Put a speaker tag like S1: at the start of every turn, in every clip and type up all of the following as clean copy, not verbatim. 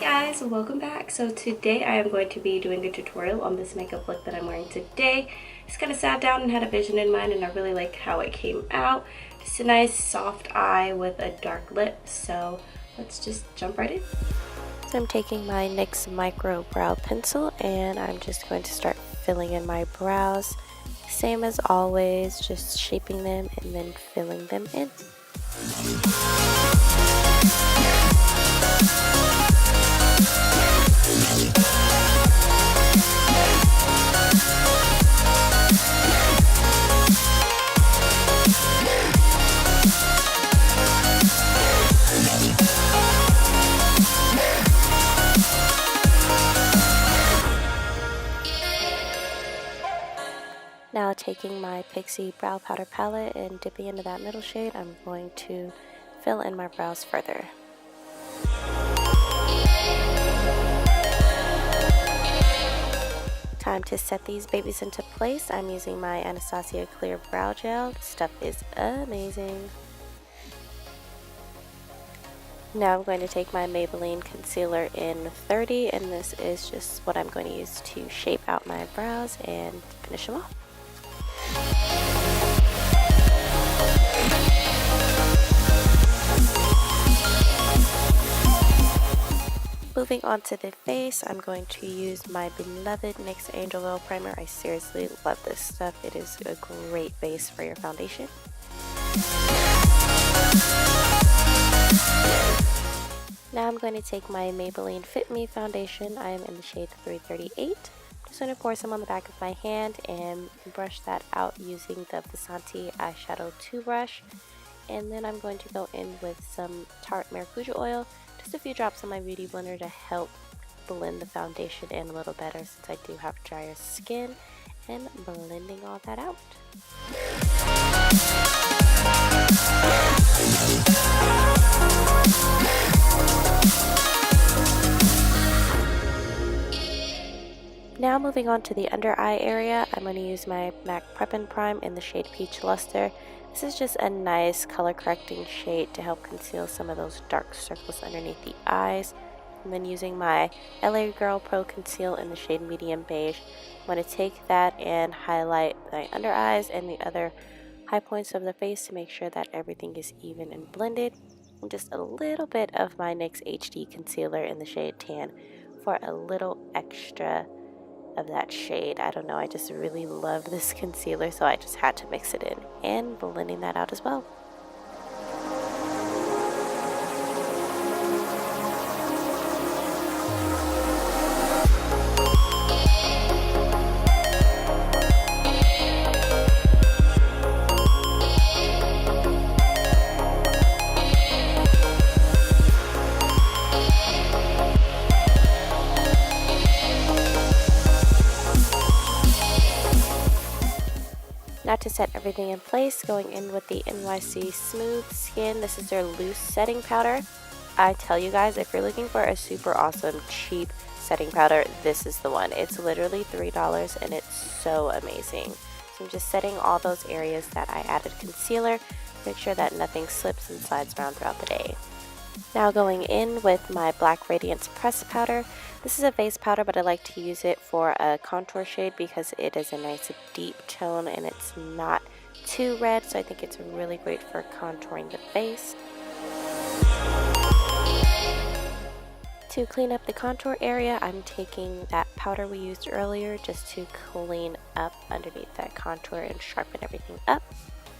S1: guys, welcome back. So today I am going to be doing a tutorial on this makeup look that I'm wearing today. Just kind of sat down and had a vision in mind, and I really like how it came out. Just a nice soft eye with a dark lip. So let's just jump right in. So I'm taking my NYX micro brow pencil and I'm just going to start filling in my brows. Same as always, just shaping them and then filling them in. Now taking my Pixi brow powder palette and dipping into that middle shade, I'm going to fill in my brows further. Time to set these babies into place. I'm using my Anastasia clear brow gel. This stuff is amazing. Now I'm going to take my Maybelline concealer in 30, and this is just what I'm going to use to shape out my brows and finish them off. Moving on to the face, I'm going to use my beloved NYX Angel Oil Primer. I seriously love this stuff. It is a great base for your foundation. Now I'm going to take my Maybelline Fit Me foundation. I am in the shade 338. Just going to pour some on the back of my hand and brush that out using the Trate eyeshadow 2 brush. And then I'm going to go in with some Trate Maracuja Oil, just a few drops on my beauty blender to help blend the foundation in a little better since I do have drier skin, and blending all that out. Now moving on to the under eye area, I'm going to use my MAC Prep+Prime in the shade Peach Lustre. This is just a nice color correcting shade to help conceal some of those dark circles underneath the eyes. And then using my LA Girl Pro Conceal in the shade Medium Beige, I'm going to take that and highlight my under eyes and the other high points of the face to make sure that everything is even and blended. And just a little bit of my NYX HD Concealer in the shade Tan for a little extra of that shade. I don't know, I just really love this concealer, so I just had to mix it in, and blending that out as well. Now to set everything in place, going in with the NYX Smooth Skin. This is their loose setting powder. I tell you guys, if you're looking for a super awesome, cheap setting powder, this is the one. It's literally $3 and it's so amazing. So I'm just setting all those areas that I added concealer. Make sure that nothing slips and slides around throughout the day. Now going in with my Black Radiance Press Powder. This is a base powder, but I like to use it for a contour shade because it is a nice deep tone and it's not too red, so I think it's really great for contouring the face. To clean up the contour area, I'm taking that powder we used earlier just to clean up underneath that contour and sharpen everything up.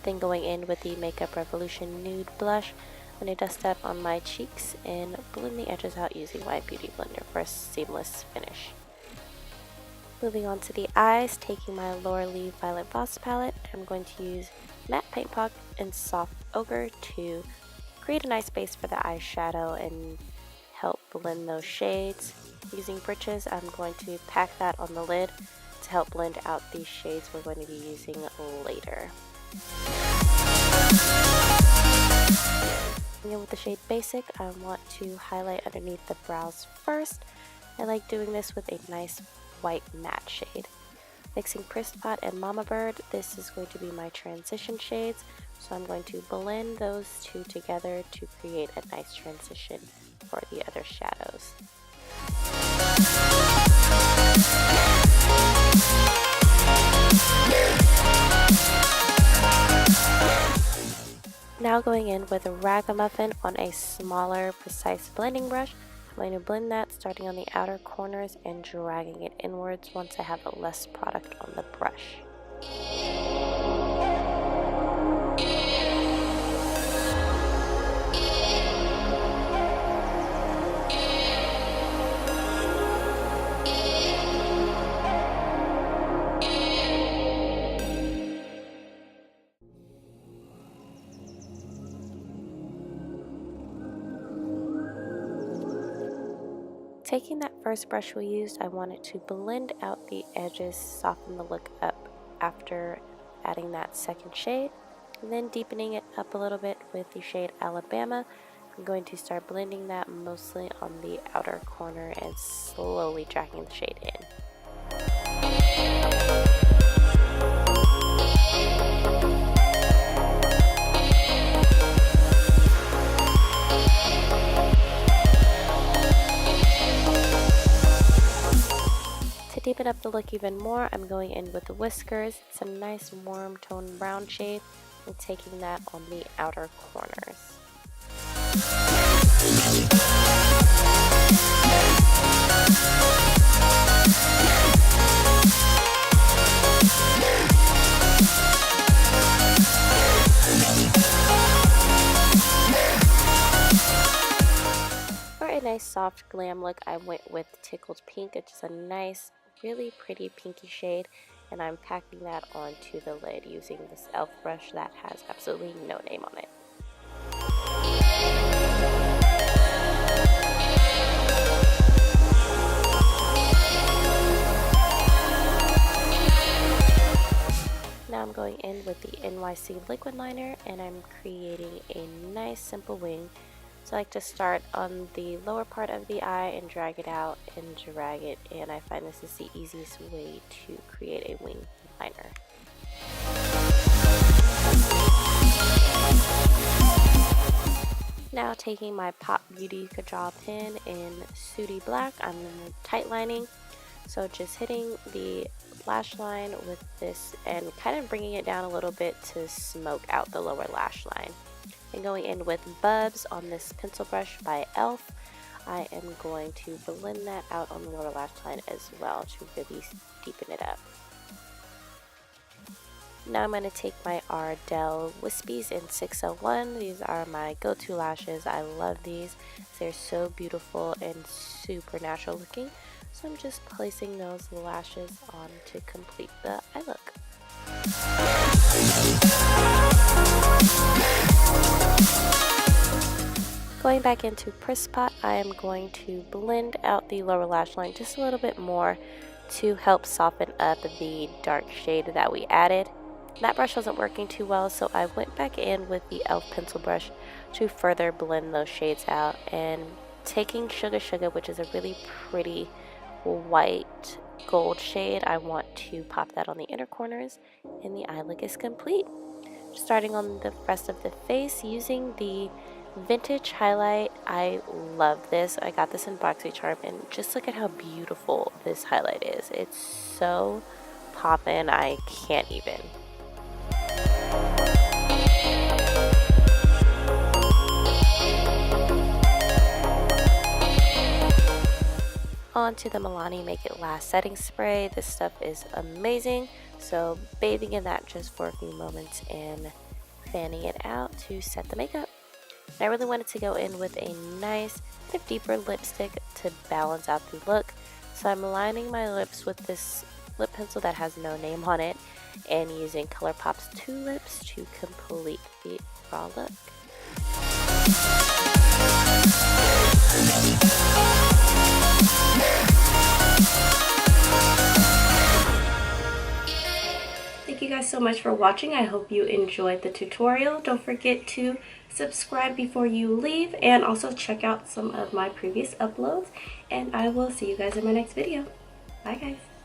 S1: Then going in with the Makeup Revolution Nude Blush. I'm going to dust that on my cheeks and blend the edges out using my beauty blender for a seamless finish. Moving on to the eyes, taking my LauraLee VioletVoss palette, I'm going to use Matte Paint Pot and Soft Ochre to create a nice base for the eyeshadow and help blend those shades. Using Britches, I'm going to pack that on the lid to help blend out these shades we're going to be using later. With the shade Basic, I want to highlight underneath the brows first. I like doing this with a nice white matte shade. Mixing Pressed Pot and Mama Bird, this is going to be my transition shades, so I'm going to blend those two together to create a nice transition for the other shadows. Now going in with a ragamuffin on a smaller, precise blending brush. I'm going to blend that starting on the outer corners and dragging it inwards once I have less product on the brush. Taking that first brush we used, I wanted to blend out the edges, soften the look up after adding that second shade, and then deepening it up a little bit with the shade Alabama. I'm going to start blending that mostly on the outer corner and slowly dragging the shade in. To deepen up the look even more, I'm going in with the whiskers. It's a nice warm tone brown shade and taking that on the outer corners. For a nice soft glam look, I went with Tickled Pink. It's just a nice, really pretty pinky shade, and I'm packing that onto the lid using this e.l.f. brush that has absolutely no name on it. Now I'm going in with the NYC liquid liner, and I'm creating a nice simple wing. So I like to start on the lower part of the eye and drag it out and drag it, and I find this is the easiest way to create a wing liner. Now taking my Pop Beauty Kajaw pen in Sooty Black, I'm tight lining. So just hitting the lash line with this and kind of bringing it down a little bit to smoke out the lower lash line. And going in with Bubs on this pencil brush by e.l.f. I am going to blend that out on the lower lash line as well to really deepen it up. Now I'm going to take my Ardelle Wispies in 601. These are my go-to lashes. I love these. They're so beautiful and super natural looking. So I'm just placing those lashes on to complete the eye look. Going back into Press Pot, I am going to blend out the lower lash line just a little bit more to help soften up the dark shade that we added. That brush wasn't working too well, so I went back in with the e.l.f. pencil brush to further blend those shades out, and taking Sugar Sugar, which is a really pretty white gold shade, I want to pop that on the inner corners, and the eye look is complete. Starting on the rest of the face using the Vintage Highlight. I love this. I got this in BoxyCharm, and just look at how beautiful this highlight is. It's so poppin', I can't even. On to the Milani Make It Last setting spray. This stuff is amazing. So bathing in that just for a few moments and fanning it out to set the makeup. And I really wanted to go in with a nice kind of deeper lipstick to balance out the look. So I'm lining my lips with this lip pencil that has no name on it and using ColourPop's Tulips to complete the raw look. Thank you guys so much for watching. I hope you enjoyed the tutorial. Don't forget to subscribe before you leave, and also check out some of my previous uploads, and I will see you guys in my next video. Bye guys.